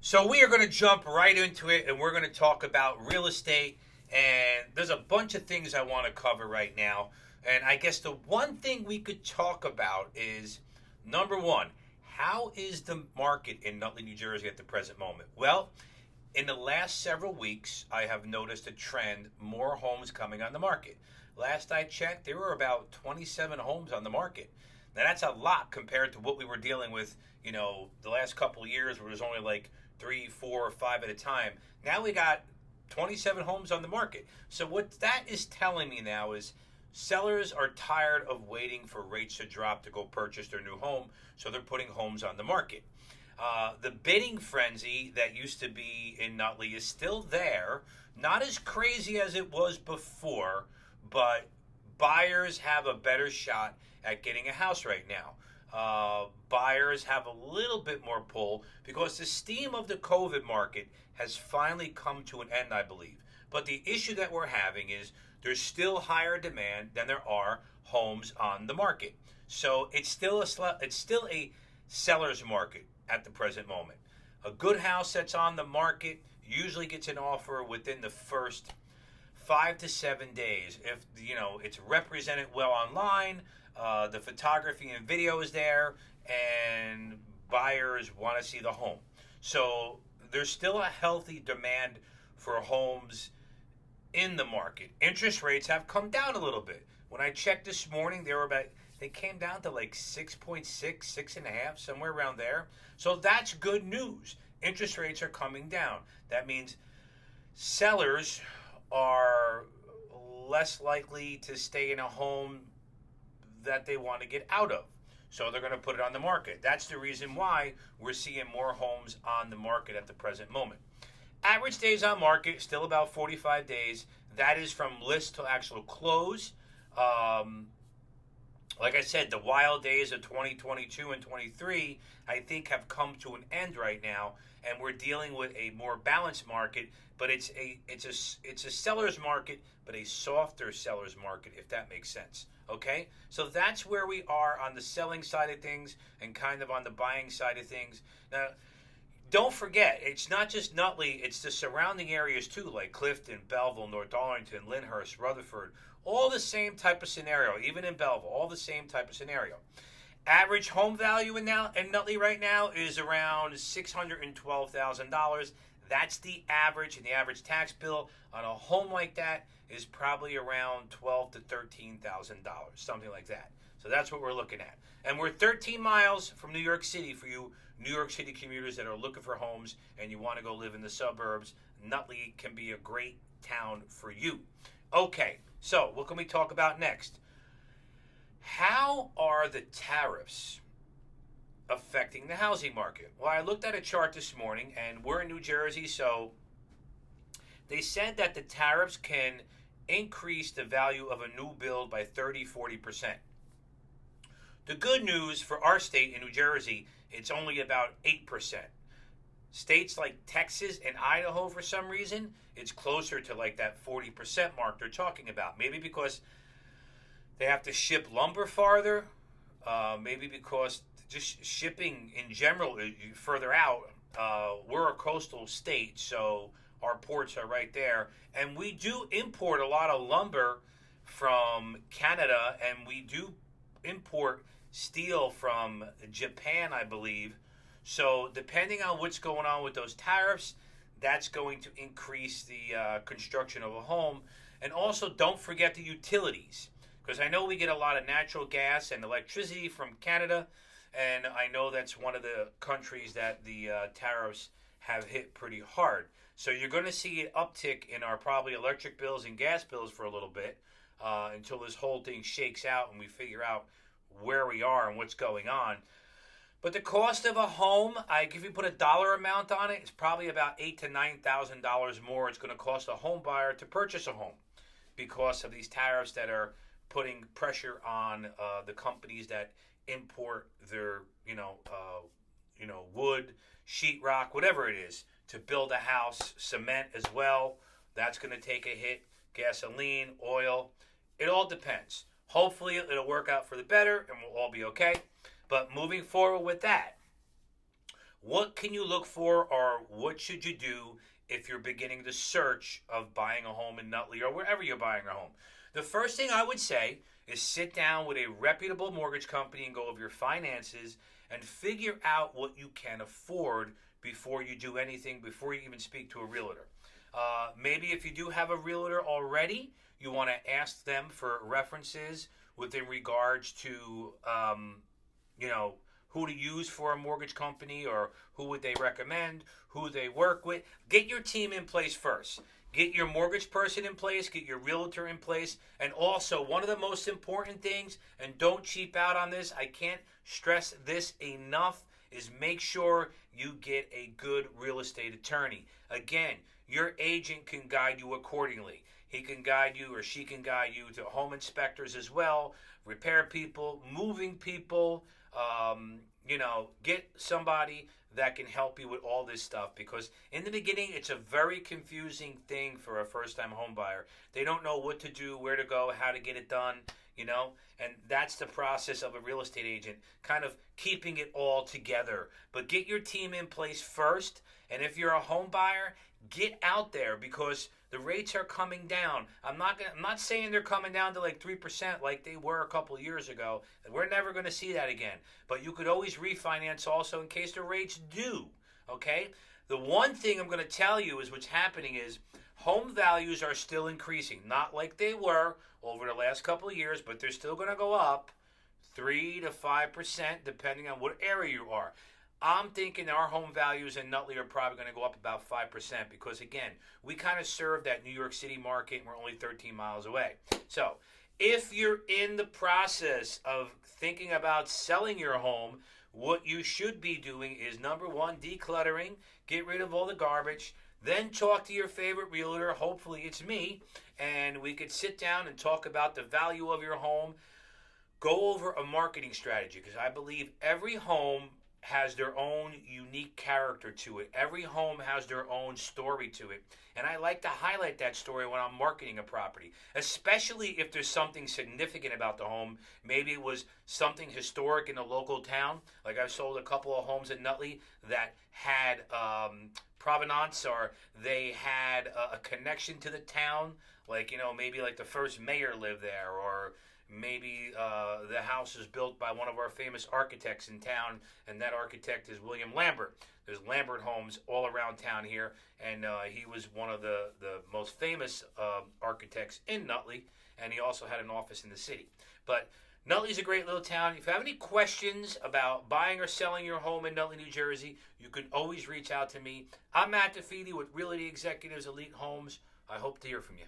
So we are going to jump right into it, and we're going to talk about real estate. And there's a bunch of things I want to cover right now. And I guess the one thing we could talk about is number one, how is the market in Nutley, New Jersey at the present moment? Well, in the last several weeks, I have noticed a trend, more homes coming on the market. Last I checked, there were about 27 homes on the market. Now that's a lot compared to what we were dealing with, the last couple of years where it was only like three, four, or five at a time. Now we got 27 homes on the market. So what that is telling me now is sellers are tired of waiting for rates to drop to go purchase their new home, so they're putting homes on the market. The bidding frenzy that used to be in Nutley is still there, not as crazy as it was before, but buyers have a better shot at getting a house right now. Buyers have a little bit more pull because the steam of the COVID market has finally come to an end, I believe. But the issue that we're having is there's still higher demand than there are homes on the market. So it's still a seller's market at the present moment. A good house that's on the market usually gets an offer within the first 5 to 7 days. If it's represented well online, the photography and video is there, and buyers want to see the home. So there's still a healthy demand for homes in the market. Interest rates have come down a little bit. When I checked this morning, they came down to like 6.6, 6.5, somewhere around there. So that's good news. Interest rates are coming down. That means sellers are less likely to stay in a home that they want to get out of. So they're going to put it on the market. That's the reason why we're seeing more homes on the market at the present moment. Average days on market, still about 45 days. That is from list to actual close. Like I said, the wild days of 2022 and 23, I think, have come to an end right now, and we're dealing with a more balanced market. But it's a seller's market, but a softer seller's market, if that makes sense. Okay, so that's where we are on the selling side of things and kind of on the buying side of things. Now, don't forget, it's not just Nutley, it's the surrounding areas too, like Clifton, Belleville, North Darlington, Lyndhurst, Rutherford. All the same type of scenario, even in Belleville, all the same type of scenario. Average home value in Nutley right now is around $612,000. That's the average, and the average tax bill on a home like that is probably around $12,000 to $13,000, something like that. So that's what we're looking at. And we're 13 miles from New York City for you New York City commuters that are looking for homes and you want to go live in the suburbs. Nutley can be a great town for you. Okay, so what can we talk about next? How are the tariffs affecting the housing market? Well, I looked at a chart this morning, and we're in New Jersey, so they said that the tariffs can increase the value of a new build by 30-40%. The good news for our state in New Jersey, it's only about 8%. States like Texas and Idaho, for some reason, it's closer to like that 40% mark they're talking about. Maybe because they have to ship lumber farther, maybe because just shipping in general further out. We're a coastal state, so our ports are right there. And we do import a lot of lumber from Canada, and we do import steel from Japan, I believe. So depending on what's going on with those tariffs, that's going to increase the construction of a home. And also, don't forget the utilities, because I know we get a lot of natural gas and electricity from Canada, and I know that's one of the countries that the tariffs have hit pretty hard. So you're going to see an uptick in our probably electric bills and gas bills for a little bit until this whole thing shakes out and we figure out where we are and what's going on. But the cost of a home, if you put a dollar amount on it, it's probably about $8,000 to $9,000 more it's going to cost a home buyer to purchase a home because of these tariffs that are putting pressure on the companies that import their, wood, sheetrock, whatever it is, to build a house, cement as well. That's going to take a hit. Gasoline, oil, it all depends. Hopefully it'll work out for the better and we'll all be okay. But moving forward with that, What can you look for, or what should you do if you're beginning the search of buying a home in Nutley or wherever you're buying a home? The first thing I would say is sit down with a reputable mortgage company and go over your finances and figure out what you can afford before you do anything, before you even speak to a realtor. Maybe if you do have a realtor already, you want to ask them for references within regards to, you know, who to use for a mortgage company, or who would they recommend, who they work with. Get your team in place first. Get your mortgage person in place, get your realtor in place, and also one of the most important things, and don't cheap out on this, I can't stress this enough, is make sure you get a good real estate attorney. Again, your agent can guide you accordingly. He can guide you, or she can guide you, to home inspectors as well, repair people, moving people. Get somebody that can help you with all this stuff, because in the beginning it's a very confusing thing for a first-time home buyer. They don't know what to do, where to go, how to get it done, and that's the process of a real estate agent, kind of keeping it all together. But get your team in place first, and if you're a home buyer, get out there, because the rates are coming down. I'm not saying they're coming down to like 3% like they were a couple of years ago. We're never going to see that again. But you could always refinance also in case the rates do. Okay? The one thing I'm going to tell you is what's happening is home values are still increasing. Not like they were over the last couple of years, but they're still going to go up 3 to 5% depending on what area you are. I'm thinking our home values in Nutley are probably going to go up about 5% because, again, we kind of serve that New York City market and we're only 13 miles away. So if you're in the process of thinking about selling your home, what you should be doing is, number one, decluttering, get rid of all the garbage, then talk to your favorite realtor, hopefully it's me, and we could sit down and talk about the value of your home, go over a marketing strategy, because I believe every home has their own unique character to it. Every home has their own story to it. And I like to highlight that story when I'm marketing a property, especially if there's something significant about the home. Maybe it was something historic in a local town. Like I've sold a couple of homes in Nutley that had provenance, or they had a connection to the town. Like, maybe like the first mayor lived there, or maybe the house is built by one of our famous architects in town, and that architect is William Lambert. There's Lambert homes all around town here, and he was one of the most famous architects in Nutley, and he also had an office in the city. But Nutley's a great little town. If you have any questions about buying or selling your home in Nutley, New Jersey, you can always reach out to me. I'm Matt DeFede with Realty Executives Elite Homes. I hope to hear from you.